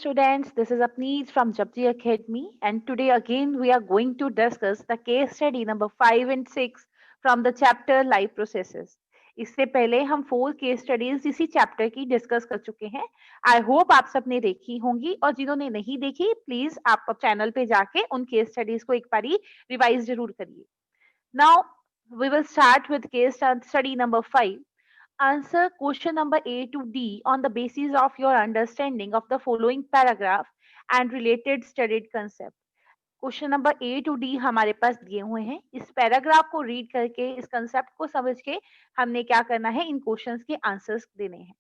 students, this is Apneet from Japji Academy, and today again we are going to discuss the case study number 5 and 6 from the chapter Life Processes. इससे पहले हम 4 case studies इसी chapter की discuss कर चुके हैं. I hope आप सबने देखी होंगी, और जिन्होंने नहीं देखी प्लीज आप चैनल पे जाके उन केस स्टडीज को एक बारी रिवाइज जरूर करिए. Now we will start with case study number 5. Answer question number A to D on the basis of your understanding of the following paragraph and related studied concept. Question number A to D हमारे पास दिए हुए हैं. इस paragraph को read करके, इस concept को समझ के हमने क्या करना है, इन क्वेश्चंस के आंसर्स देने हैं.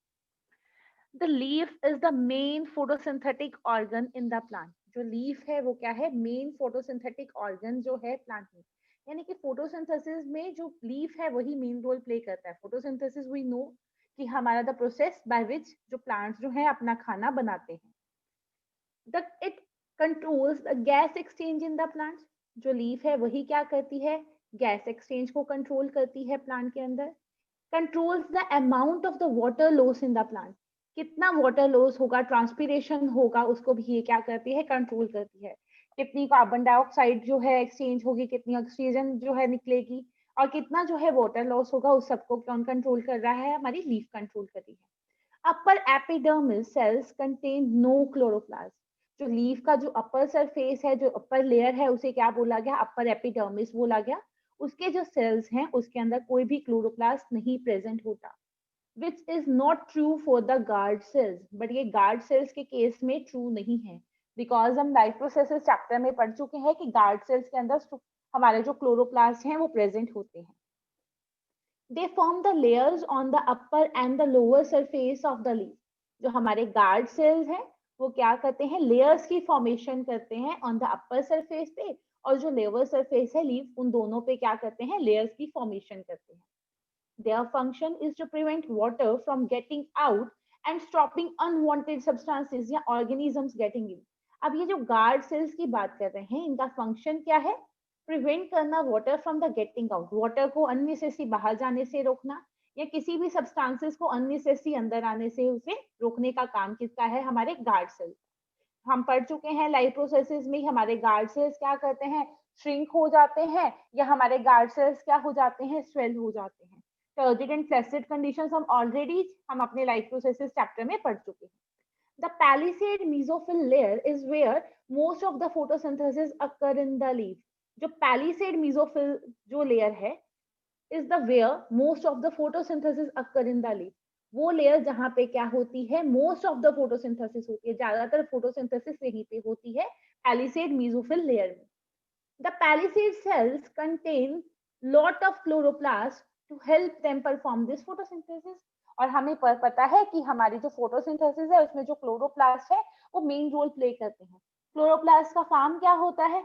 The leaf is the main photosynthetic organ in the plant. जो लीफ है वो क्या है, मेन फोटोसिंथेटिक ऑर्गन जो है प्लांट में. यानी कि फोटोसिंथेसिस में जो लीफ है वही मेन रोल प्ले करता है. फोटोसिंथेसिस वी नो कि हमारा द प्रोसेस बाय विच जो प्लांट्स जो है अपना खाना बनाते हैं. The it controls the gas exchange in the plant. जो लीफ है वही क्या करती है, गैस एक्सचेंज को कंट्रोल करती है प्लांट के अंदर. Controls the amount of the water loss in the plant. कितना वाटर लॉस होगा, ट्रांसपीरेशन होगा, उसको भी ये क्या करती है, कंट्रोल करती है. कितनी कार्बन डाइऑक्साइड जो है एक्सचेंज होगी, कितनी ऑक्सीजन जो है निकलेगी, और कितना जो है वाटर लॉस होगा, उस सबको कौन कंट्रोल कर रहा है, हमारी लीफ कंट्रोल कर रही है. Upper epidermis cells contain no chloroplast. जो लीफ का जो अपर सरफेस है, जो अपर लेयर है, उसे क्या बोला गया, अपर एपिडर्मिस बोला गया. उसके जो सेल्स हैं उसके अंदर कोई भी क्लोरोप्लास्ट नहीं प्रेजेंट होता. Which is not true for the guard sales. But ये गार्ड सेल्स के केस में ट्रू नहीं है, बिकॉज हम लाइफ प्रोसेसेस चैप्टर में पढ़ चुके हैं कि गार्ड सेल्स के अंदर हमारे जो क्लोरोप्लास्ट हैं वो प्रेजेंट होते हैं. They form the layers on the upper and the lower surface of the leaf. जो हमारे गार्ड सेल्स हैं वो क्या करते हैं, लेयर्स की फॉर्मेशन करते हैं ऑन द अपर सरफेस पे, और जो लोअर सरफेस है लीफ, उन दोनों पे क्या करते हैं, लेयर्स की फॉर्मेशन करते हैं. Their function is to prevent water from getting out and stopping unwanted substances या organisms getting in. अब ये जो गार्ड सेल्स की बात कर रहे हैं, इनका फंक्शन क्या है, प्रिवेंट करना water from the getting out. Water को अननेसेसरी बाहर जाने से रोकना, या किसी भी सब्सटेंसेस को अननेसेसरी अंदर आने से उसे रोकने का काम किसका है, हमारे गार्ड सेल्स. हम पढ़ चुके हैं लाइफ प्रोसेसेस में हमारे गार्ड सेल्स क्या करते हैं, श्रिंक हो जाते हैं, या हमारे गार्ड सेल्स क्या हो जाते हैं, स्वेल हो जाते हैं. टर्जिड एंड फ्लैसिड कंडीशंस हम अपने लाइफ प्रोसेसेस चैप्टर में पढ़ चुके हैं. The palisade mesophyll layer is where most of the photosynthesis occur in the leaf. जो palisade mesophyll जो layer है is the where most of the photosynthesis occur in the leaf. वो layer जहां पे क्या होती है, मोस्ट ऑफ द फोटोसिंथेसिस होती है, ज्यादातर फोटोसिंथेसिस यहीं पे होती है, पैलिसेड मेसोफिल लेयर में. The palisade cells contain lot of chloroplast to help them perform this photosynthesis. और हमें पता है कि हमारी जो फोटोसिंथेसिस है उसमें जो क्लोरोप्लास्ट है वो मेन रोल प्ले करते हैं. क्लोरोप्लास्ट का काम क्या होता है,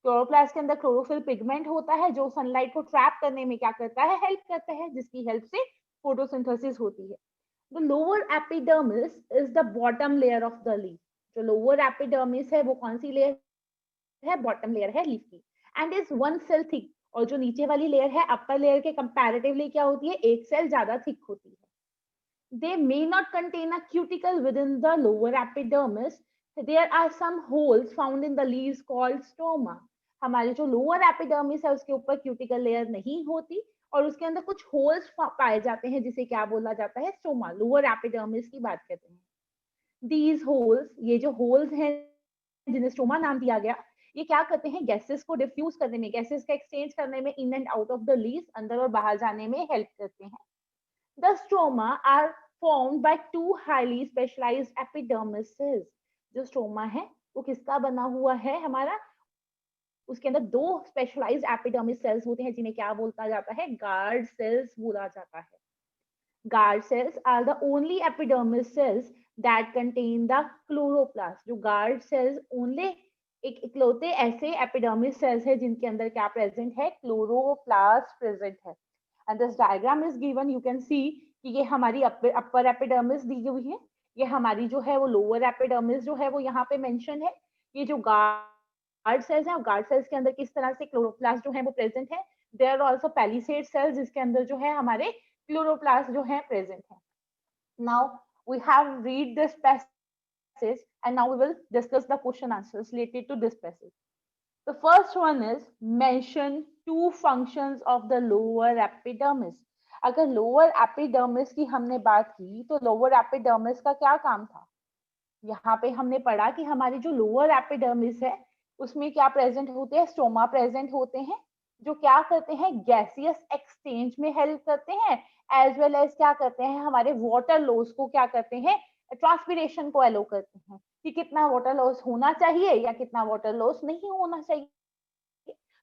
क्लोरोप्लास्ट के अंदर क्लोरोफिल पिगमेंट होता है जो सनलाइट को ट्रैप करने में क्या करता है, हेल्प करता है, जिसकी हेल्प से फोटोसिंथेसिस होती है. The lower epidermis is the bottom layer of the leaf. जो लोअर एपिडर्मिस है वो कौन सी लेयर है, बॉटम लेयर है लीफ की, and is one cell thick. और जो नीचे वाली लेयर है अपर लेयर के कंपैरेटिवली क्या होती है, एक सेल ज्यादा थिक होती है. They may not contain a cuticle within the lower epidermis. There are some holes found in the leaves called stoma. हमारे जो लोअर एपिडर्मिस है उसके ऊपर क्यूटिकल लेयर नहीं होती, और उसके अंदर कुछ होल्स पाए जाते हैं जिसे क्या बोला जाता है, स्टोमा. लोअर एपिडर्मिस की बात करते हैं. These holes, ये जो होल्स हैं जिन्हें स्टोमा नाम दिया गया, ये क्या करते हैं, गैसेस को डिफ्यूज करने में, गैसेस का एक्सचेंज करने में, in and out of the leaves, अंदर और बाहर जाने में हेल्प करते हैं. The stroma are formed by two highly specialized epidermis cells. जो स्ट्रोमा है वो किसका बना हुआ है हमारा, उसके अंदर दो स्पेशलाइज्ड एपिडर्मिस सेल्स होते हैं जिन्हें क्या बोलता जाता है, गार्ड सेल्स बोला जाता है. Guard cells are the only epidermis cells that contain the chloroplast. जो गार्ड सेल्स ओनली एक इकलौते ऐसे एपिडर्मिस सेल्स है जिनके अंदर क्या प्रेजेंट है, क्लोरोप्लास्ट प्रेजेंट है. And this diagram is given, you can see कि ये हमारी अपर एपिडर्मिस दी हुई है, ये हमारी जो है वो लोअर एपिडर्मिस जो है वो यहाँ पे मेंशन है. ये जो गार्ड सेल्स हैं, गार्ड सेल्स के अंदर किस तरह से क्लोरोप्लास्ट जो है वो प्रेजेंट है. There are also palisade cells जिसके अंदर जो है हमारे क्लोरोप्लास्ट जो है प्रेजेंट है. Now we have read the specific passage, and now we will discuss the question answers related to this passage. The first one is mention two functions of the lower epidermis. अगर lower epidermis की हमने बात की तो lower epidermis का क्या काम था? यहाँ पे हमने पढ़ा कि हमारी जो लोअर एपिडर्मिस है उसमें क्या प्रेजेंट होते हैं, स्टोमा प्रेजेंट होते हैं, जो क्या करते हैं, गैसियस एक्सचेंज में हेल्प करते हैं, एज वेल एज क्या करते हैं, हमारे वाटर लॉस को क्या करते हैं, ट्रांसपिरेशन को एलो करते हैं कि कितना वाटर लॉस होना चाहिए या कितना वाटर लॉस नहीं होना चाहिए.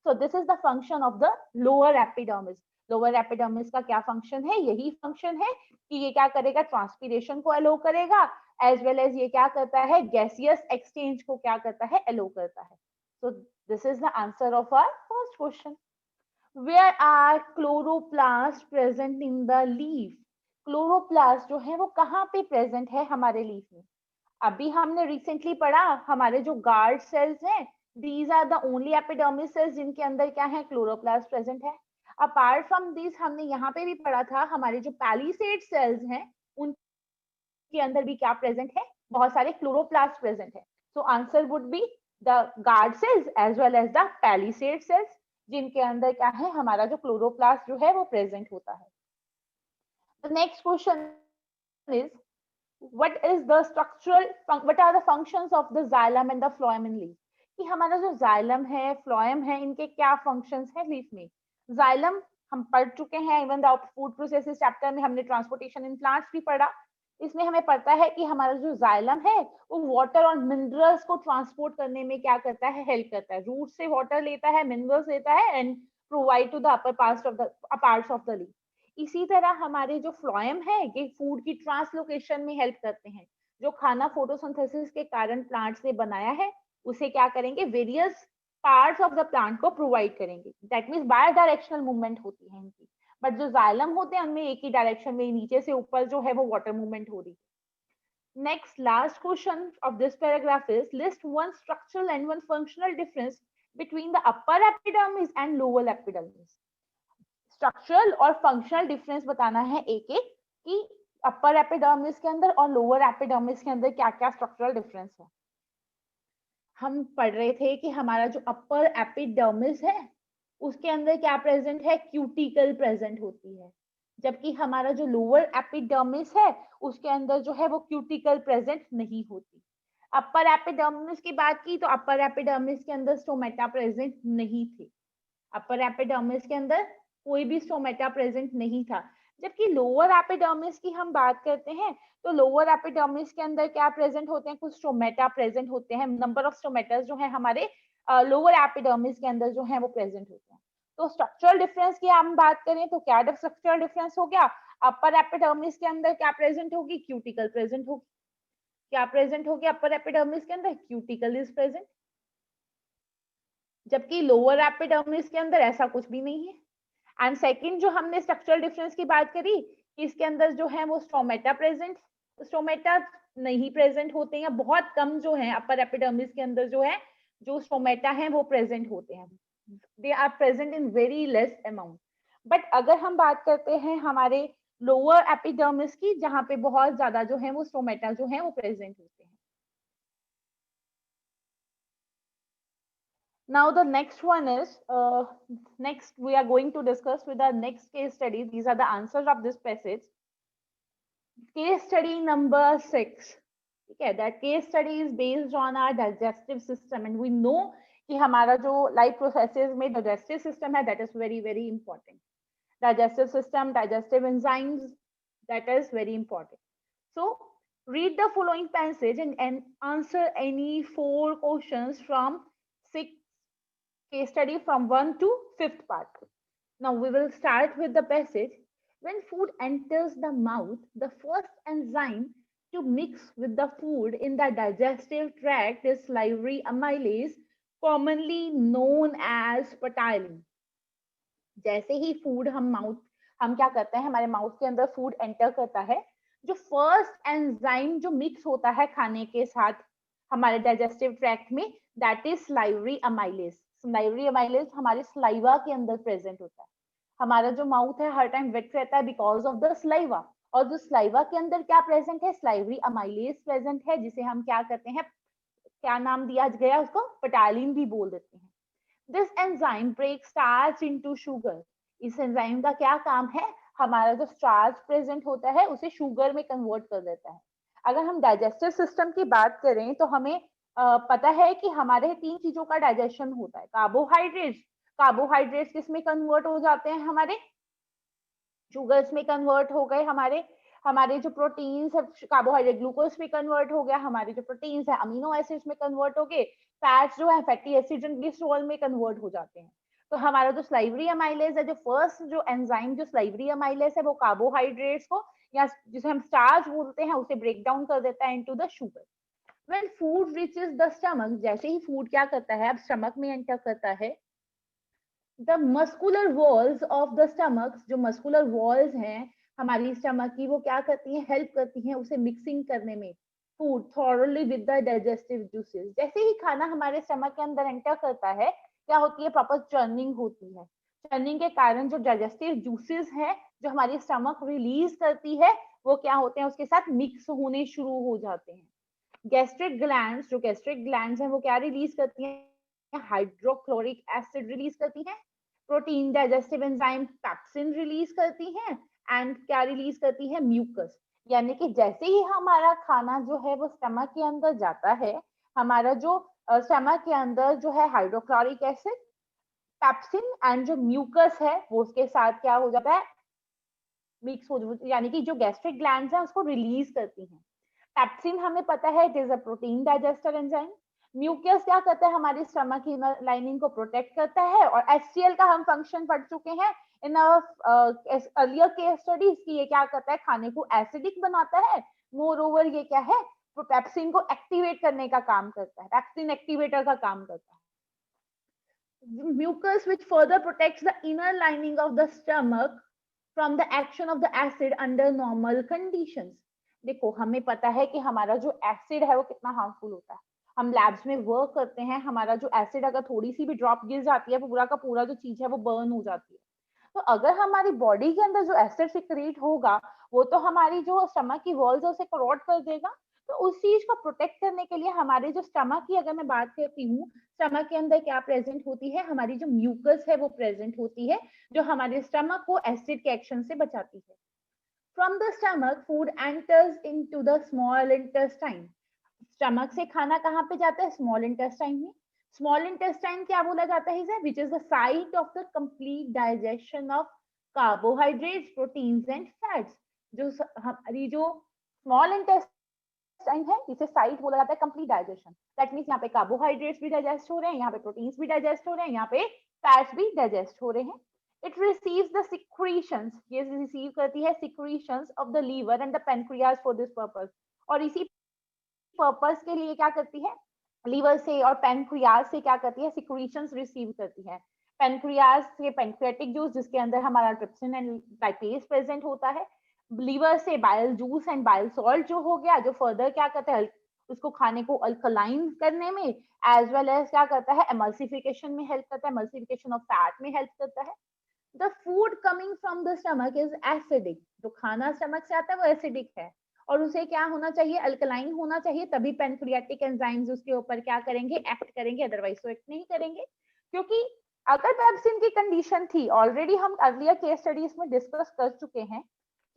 So this is the function of the lower epidermis. Lower epidermis का क्या फंक्शन है? यही फंक्शन है कि ये क्या करेगा, ट्रांसपिरेशन को अलो करेगा, एज वेल एज ये क्या करता है, गैसियस एक्सचेंज को क्या करता है, अलो करता है. So this is the answer of our first question. Where are chloroplast present in the leaf? Chloroplast जो है वो कहाँ पे प्रेजेंट है हमारे लीफ में? अभी हमने रिसेंटली पढ़ा हमारे जो गार्ड सेल्स हैं, these are the only epidermis cells जिनके अंदर क्या है, क्लोरोप्लास्ट प्रेजेंट है. अपार्ट फ्रॉम दिस हमने यहाँ पे भी पढ़ा था हमारे जो पैलिसेड सेल्स हैं उनके अंदर भी क्या प्रेजेंट है, बहुत सारे क्लोरोप्लास्ट प्रेजेंट है. So answer would be the guard cells as well as the palisade cells जिनके अंदर क्या है, हमारा जो क्लोरोप्लास्ट जो है वो प्रेजेंट होता है. The next question is what are the functions of the xylem and the phloem in leaf? कि हमारा जो जाइलम है, फ्लोएम है, इनके क्या फंक्शंस हैं लीफ में? जाइलम हम पढ़ चुके हैं, even the food processes chapter में हमने ट्रांसपोर्टेशन इन प्लांट्स भी पढ़ा. इसमें हमें पता है कि हमारा जो जाइलम है वो वाटर और मिनरल्स को ट्रांसपोर्ट करने में क्या करता है, हेल्प करता है. रूट से वाटर लेता है, मिनरल्स लेता है and provide to the upper parts of the leaf. इसी तरह हमारे जो फ्लोएम है ये फूड की ट्रांसलोकेशन में हेल्प करते हैं. जो खाना फोटोसिंथेसिस के कारण प्लांट्स ने बनाया है उसे क्या करेंगे, various parts of the plant को प्रोवाइड करेंगे. That means by directional movement होती है इनकी. बट जो जाइलम होते हैं उनमें एक ही डायरेक्शन में, नीचे से ऊपर जो है वो वाटर मूवमेंट हो रही है. Next last question of this paragraph is list one structural and one functional difference between the upper epidermis and lower epidermis. Structural और फंक्शनल डिफरेंस बताना है एक एक कि अपर एपिडर्मिस के अंदर और लोअर एपिडर्मिस के अंदर क्या क्या स्ट्रक्चरल डिफरेंस है. हम पढ़ रहे थे कि हमारा जो अपर एपिडर्मिस है उसके अंदर क्या प्रेजेंट है, क्यूटिकल प्रेजेंट होती है, जबकि हमारा जो लोअर एपिडर्मिस है उसके अंदर जो है वो क्यूटिकल प्रेजेंट नहीं होती. अपर एपिडर्मिस की बात की तो अपर एपिडर्मिस के अंदर स्टोमेटा प्रेजेंट नहीं थे. अपर एपिडर्मिस के अंदर कोई भी स्टोमेटा प्रेजेंट नहीं था. जबकि लोअर एपिडर्मिस की हम बात करते हैं तो लोअर एपिडर्मिस के अंदर क्या प्रेजेंट होते हैं, कुछ स्टोमेटा प्रेजेंट होते हैं. नंबर ऑफ स्टोमेटा जो है हमारे लोअर एपिडर्मिस के अंदर जो है वो प्रेजेंट होते हैं. तो स्ट्रक्चरल डिफरेंस की हम बात करें तो क्या स्ट्रक्चरल डिफरेंस हो गया, अपर एपिडर्मिस के अंदर क्या प्रेजेंट होगी, क्यूटिकल प्रेजेंट होगी. क्या प्रेजेंट होगी अपर एपिडर्मिस के अंदर, क्यूटिकल इज प्रेजेंट. जबकि लोअर एपिडर्मिस के अंदर ऐसा कुछ भी नहीं है. एंड सेकंड जो हमने स्ट्रक्चरल डिफरेंस की बात करी कि इसके अंदर जो है वो स्टोमेटा नहीं प्रेजेंट होते हैं, बहुत कम जो है अपर एपिडर्मिस के अंदर जो है जो स्टोमेटा है वो प्रेजेंट होते हैं. They are present in very less amount. But अगर हम बात करते हैं हमारे लोअर एपिडर्मिस की जहां पे बहुत ज्यादा जो है वो स्टोमेटा जो है वो प्रेजेंट होते हैं. Now the next one is next we are going to discuss with our next case study. These are the answers of this passage. Case study number 6. Okay, that case study is based on our digestive system and we know कि हमारा जो life processes में digestive system है that is very very important. Digestive system, digestive enzymes, that is very important. So read the following passage and answer any 4 questions from 6 case study from 1 to 5th part. Now we will start with the passage. When food enters the mouth, the first enzyme to mix with the food in the digestive tract is salivary amylase, commonly known as ptyalin. जैसे ही food हम क्या करते हैं, हमारे mouth के अंदर food enter करता है, जो फर्स्ट एंजाइम जो मिक्स होता है खाने के साथ हमारे डाइजेस्टिव ट्रैक्ट में, that is salivary amylase. salivary amylase हमारे सलाइवा के अंदर प्रेजेंट होता है. हमारा जो माउथ है हर टाइम वेट रहता है बिकॉज ऑफ द सलाइवा. और जो स्लाइवा के अंदर क्या प्रेजेंट है, स्लाइवरी अमाइलेज प्रेजेंट है, जिसे हम क्या करते हैं, क्या नाम दिया गया उसको, पटालिन भी बोल देते हैं। This enzyme break starch into sugar. इस एंजाइम का क्या काम है, हमारा जो स्टार्च प्रेजेंट होता है उसे शुगर में कन्वर्ट कर देता है। अगर हम डाइजेस्टिव सिस्टम की बात करें तो हमें पता है कि हमारे 3 चीजों का डाइजेशन होता है। कार्बोहाइड्रेट्स, कार्बोहाइड्रेट्स किस में कन्वर्ट हो जाते हैं, हमारे शुगर्स में कन्वर्ट हो गए, हमारे हमारे जो प्रोटीन्स है कार्बोहाइड्रेट ग्लूकोज में कन्वर्ट हो गया, हमारे जो प्रोटीन्स है अमीनो एसिड्स में कन्वर्ट हो गए, फैट्स जो है फैटी एसिड एंड ग्लिसरॉल में कन्वर्ट हो जाते हैं। तो हमारा जो स्लाइवरी अमाइलेज है, जो फर्स्ट जो एंजाइम जो स्लाइवरी अमाइलेज है, वो कार्बोहाइड्रेट्स को या जिसे हम स्टार्च बोलते हैं उसे ब्रेक डाउन कर देता है into the sugar. When food reaches the stomach, जैसे ही फूड क्या करता है, अब स्टमक में एंटर करता है, the muscular walls of the stomach, जो मस्कुलर वॉल्स हैं हमारी स्टमक की, वो क्या करती हैं, हेल्प करती हैं उसे मिक्सिंग करने में food thoroughly with the digestive juices. जैसे ही खाना हमारे स्टमक के अंदर एंटर करता है, क्या होती है, प्रॉपर चर्निंग होती है। चर्निंग के कारण जो डाइजेस्टिव जूसेस हैं जो हमारी स्टमक रिलीज करती है, वो क्या होते हैं, उसके साथ मिक्स होने शुरू हो जाते हैं। गैस्ट्रिक ग्लैंड्स, जो गैस्ट्रिक ग्लैंड्स हैं वो क्या रिलीज करती हैं, हाइड्रोक्लोरिक एसिड रिलीज करती हैं, protein digestive enzyme pepsin release करती हैं, एंड क्या रिलीज करती है, म्यूकस। यानी कि जैसे ही हमारा खाना जो है वो स्टमक के अंदर जाता है, हमारा जो स्टमक के अंदर जो है हाइड्रोक्लोरिक एसिड, पैप्सिन एंड जो म्यूकस है वो उसके साथ क्या हो जाता है, मिक्स हो, यानी कि जो गैस्ट्रिक ग्लैंड्स हैं उसको रिलीज करती हैं। पेप्सिन हमें पता है it is a protein digester enzyme. Mucus क्या करता है, हमारी स्टमक की लाइनिंग को प्रोटेक्ट करता है। और एचसीएल का हम फंक्शन पढ़ चुके हैं इन अर्लियर केस स्टडीज की, ये क्या करता है, खाने को एसिडिक बनाता है। मोर ओवर ये क्या है, पेप्सिन को एक्टिवेट करने का काम करता है, पेप्सिन एक्टिवेटर का काम करता है। Mucus which further protects the inner lining of the stomach from the action of the acid under normal conditions। देखो हमें पता है कि हमारा जो एसिड है वो कितना हार्मफुल होता है। हम लैब्स में वर्क करते हैं, हमारा जो एसिड अगर थोड़ी सी भी ड्रॉप गिर जाती है, वो पूरा का पूरा जो चीज है वो बर्न हो जाती है। तो अगर हमारी बॉडी के अंदर जो एसिड सिक्रीट होगा, वो तो हमारी जो स्टमक की वॉल्स है उसे करोड कर देगा। तो उस चीज को प्रोटेक्ट करने के लिए हमारे जो स्टमक की अगर मैं बात करती हूँ, स्टमक के अंदर क्या प्रेजेंट होती है, हमारी जो म्यूकस है वो प्रेजेंट होती है, जो हमारे स्टमक को एसिड के एक्शन से बचाती है। From the stomach food enters into the small intestine. Stomach से खाना कहाँ पे जाता है, स्मॉल इंटेस्टाइन में। स्मॉल इंटेस्टाइन क्या बोला जाता है, which is the site of the complete digestion of carbohydrates, proteins and fats. जो हमारी जो स्मॉल इंटेस्टाइन है, इसे साइट बोला जाता है कंप्लीट डाइजेशन। दैट मीन्स यहाँ पे कार्बोहाइड्रेट्स भी डाइजेस्ट हो रहे हैं, यहाँ पे प्रोटीन्स भी डाइजेस्ट हो रहे हैं, यहाँ पे फैट्स भी डाइजेस्ट हो रहे हैं। इट रिसीव्स द सिक्रीशंस, ये रिसीव करती है secretions of the liver and the pancreas for this purpose. और इसी पर्पस के लिए क्या करती है, लीवर से और पेनक्रियाज से क्या करती है, सिक्रीशंस रिसीव करती है। पेनक्रियाज से पेनक्रियाटिक जूस जिसके अंदर हमारा ट्रिप्सिन एंड लाइपेज प्रेजेंट होता है। लीवर से bile juice and bile salt जो हो गया, जो फर्दर क्या करता है, उसको खाने को अल्कलाइन करने में एज वेल एज क्या करता है, एमल्सिफिकेशन में हेल्प करता है, एमल्सिफिकेशन ऑफ फैट में हेल्प करता है। The food coming from the stomach is acidic. जो खाना स्टमक से आता है वो एसिडिक है, और उसे क्या होना चाहिए, अल्कलाइन होना चाहिए, तभी पेनक्रियाटिक एंजाइम्स उसके ऊपर क्या करेंगे, एक्ट करेंगे, अदरवाइज तो एक्ट नहीं करेंगे। क्योंकि अगर पेप्सिन की कंडीशन थी, ऑलरेडी हम अर्लियर केस स्टडीज में डिस्कस कर चुके हैं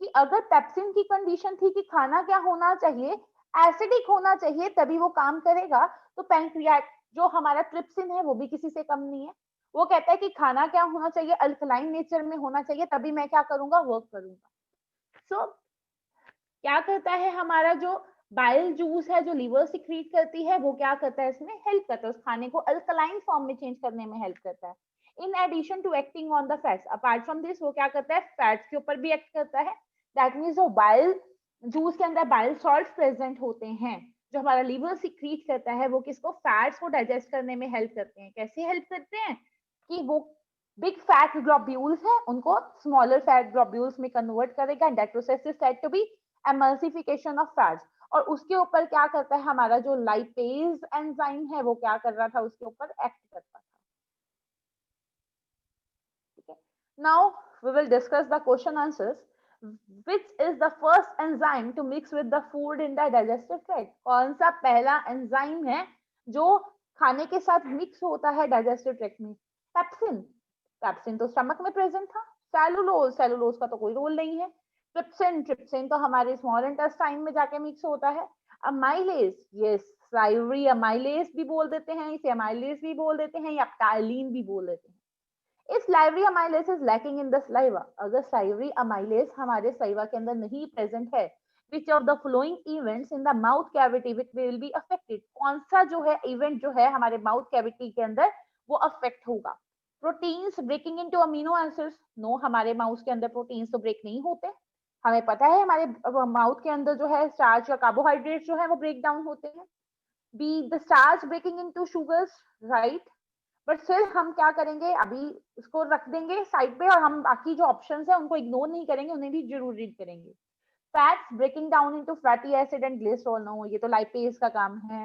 कि अगर पेप्सिन की कंडीशन थी कि खाना क्या होना चाहिए, एसिडिक होना चाहिए, तभी वो काम करेगा। तो पेनक्रियाट जो हमारा ट्रिप्सिन है वो भी किसी से कम नहीं है। वो कहता है कि खाना क्या होना चाहिए, अल्कलाइन नेचर में होना चाहिए, तभी मैं क्या करूंगा, वर्क करूंगा। सो क्या करता है, हमारा जो बाइल जूस है जो लीवर सिक्रीट करती है, वो क्या करता है, इसमें हेल्प करता है, उस खाने को अल्कलाइन फॉर्म में चेंज करने में हेल्प करता है। In addition to acting on the fats, apart from this वो क्या करता है, फैट्स के ऊपर भी एक्ट करता है। दैट मीन्स जो बाइल जूस के अंदर बाइल सॉल्ट प्रेजेंट होते हैं, जो हमारा लीवर सिक्रीट करता है, वो किसको, फैट्स को डाइजेस्ट करने में हेल्प करते हैं। कैसे हेल्प करते हैं कि वो बिग फैट ग्लोब्यूल्स है उनको स्मॉलर फैट ग्लोब्यूल्स में कन्वर्ट करेगा, and that process is said to be emulsification of fats. और उसके ऊपर क्या करता है, हमारा जो लाइपेज एंजाइम है वो क्या कर रहा था, उसके ऊपर एक्ट करता था। ठीक है, now we will discuss the question answers. Which is the first enzyme to mix with the food in the digestive tract? कौन सा पहला एंजाइम है जो खाने के साथ मिक्स होता है डाइजेस्टिव ट्रैक्ट में? पेप्सिन। पेप्सिन तो स्टमक में प्रेजेंट था। सेलुलोज, सेलुलोज का तो कोई रोल नहीं है। ट्रिप्सिन, ट्रिप्सिन तो हमारे स्मॉल इंटेस्टाइन में जाके मिक्स होता है। अमाइलेज, यस, साइवरी अमाइलेज भी बोल देते हैं इसे, अमाइलेज भी बोल देते हैं या प्टाइलिन भी बोल देते हैं। If salivary amylase is lacking in the saliva, अगर salivary amylase हमारे saliva के अंदर नहीं present है, which of the following events in the mouth cavity which will be affected? कौन सा जो है event जो है हमारे mouth cavity के अंदर वो affect होगा? Proteins breaking into amino acids? No, हमारे mouth के अंदर proteins तो break नहीं होते। हमें पता है हमारे mouth के अंदर जो है starch या carbohydrates जो है वो break down होते हैं। B, the starch breaking into sugars, right? But फिर हम क्या करेंगे, अभी उसको रख देंगे साइड पे और हम बाकी जो ऑप्शंस है उनको इग्नोर नहीं करेंगे, उन्हें भी जरूर रीड करेंगे। Fats breaking down into fatty acid and glycerol, no, ये तो लाइपेज का काम है।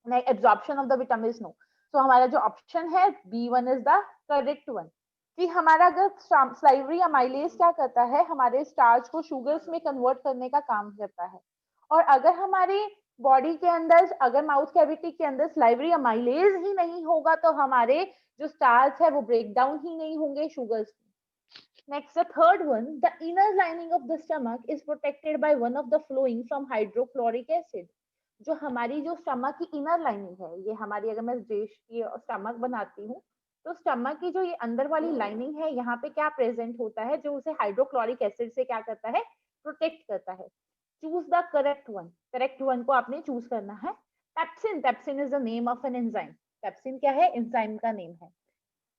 Absorption of the vitamins, no. तो हमारा जो ऑप्शन है B1 is the correct one. कि हमारा अगर स्लाइवरी अमाइलेज क्या करता है, हमारे स्टार्च को शुगर्स में कन्वर्ट करने का काम करता है। और अगर हमारे बॉडी के अंदर, अगर माउथ कैविटी के अंदर स्लाइवरी अमाइलेज ही नहीं होगा तो हमारे जो स्टार्च है वो ब्रेक डाउन ही नहीं होंगे sugars. Next, the third one, the inner lining of the stomach is protected by one of the flowing from hydrochloric acid. जो हमारी जो स्टमक की इनर लाइनिंग है, ये हमारी, अगर मैं देश की स्टमक बनाती हूँ तो स्टमक की जो ये अंदर वाली लाइनिंग है, यहाँ पे क्या प्रेजेंट होता है जो उसे हाइड्रोक्लोरिक एसिड से क्या करता है, प्रोटेक्ट करता है। Choose the correct one, correct one को आपने चूज करना है। Pepsin, pepsin is the name of an enzyme. Pepsin क्या है, एंजाइम का नेम है।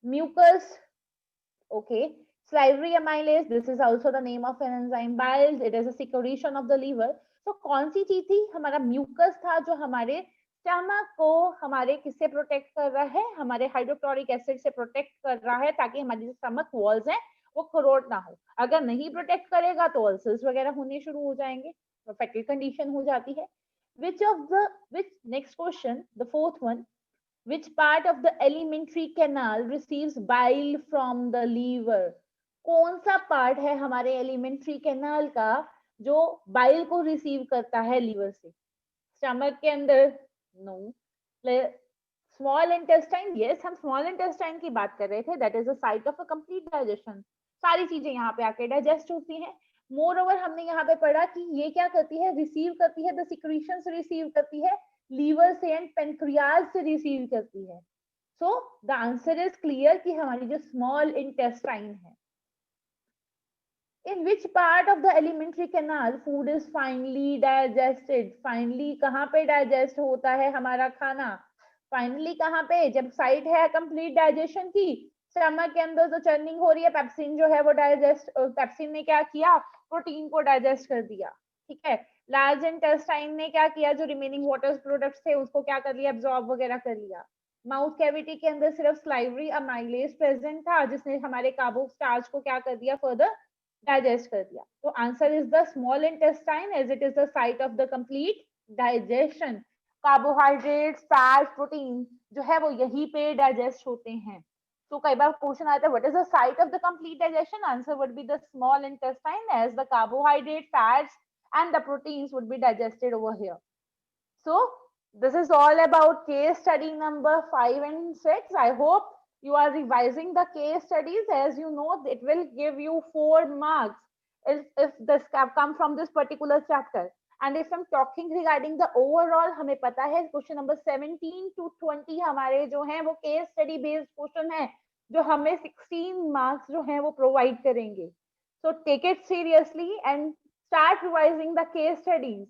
Mucus, okay. Salivary amylase, this is also the name of an enzyme. Bile, it is a secretion of the liver. तो कौन सी चीज थी, हमारा mucus था जो हमारे स्टमक को हमारे किससे प्रोटेक्ट कर रहा है, हमारे हाइड्रोक्लोरिक एसिड से प्रोटेक्ट कर रहा है, ताकि हमारी जो स्टमक वॉल्स हैं वो करोड ना हो। अगर नहीं प्रोटेक्ट करेगा तो अल्सर्स वगैरह होने शुरू हो जाएंगे, तो फैटल कंडीशन हो जाती है। which next question, the fourth one, which part of the alimentary canal receives bile from the liver? कौन सा पार्ट है हमारे एलिमेंट्री कैनाल का जो बाइल को रिसीव करता है लीवर से? स्टमक के अंदर? नो। Small intestine? यस, हम स्मॉल इंटेस्टाइन की बात कर रहे थे। That is the site of a complete digestion. सारी चीजें यहाँ पे आके डाइजेस्ट होती हैं। मोर ओवर हमने यहाँ पे पढ़ा कि ये क्या करती है, रिसीव करती है, द सिक्रीशन से रिसीव करती है, लीवर से एंड पेनक्रियाज से रिसीव करती है। So the answer is clear कि हमारी जो स्मॉल इंटेस्टाइन है। In which part of the alimentary canal food is finally digested? Finally कहाँ पे digest होता है हमारा खाना? Finally कहाँ पे? जब साइट है कंप्लीट डाइजेशन की, स्टमक के अंदर जो चर्निंग हो रही है, पेप्सिन जो है वो डाइजेस्ट, पेप्सिन ने क्या किया, प्रोटीन को डाइजेस्ट कर दिया, ठीक है। लार्ज इंटेस्टाइन ने क्या किया, जो रिमेनिंग वाटर प्रोडक्ट्स थे उसको क्या कर लिया, एब्जॉर्ब वगैरह कर लिया। माउथ कैविटी के अंदर सिर्फ स्लाइवरी अमाइलेज प्रेजेंट था जिसने हमारे कार्बो स्टार्च को क्या कर दिया, फर्दर डाइजेस्ट कर दिया। तो answer is the small intestine as it is the site of the complete digestion. Carbohydrates, fat, protein जो है वो यहीं पे डाइजेस्ट होते हैं। तो कई बार क्वेश्चन आता है what is the site of the complete digestion? Answer would be the small intestine as the carbohydrate, fats and the proteins would be digested over here. So this is all about case study number 5 and 6. I hope you are revising the case studies. As you know, it will give you 4 marks if this come from this particular chapter. And if I'm talking regarding the overall, हमें पता है question number 17 to 20 हमारे जो हैं वो case study based question है जो हमें 16 मार्क्स जो हैं वो प्रोवाइड करेंगे. So take it seriously and start revising the case studies.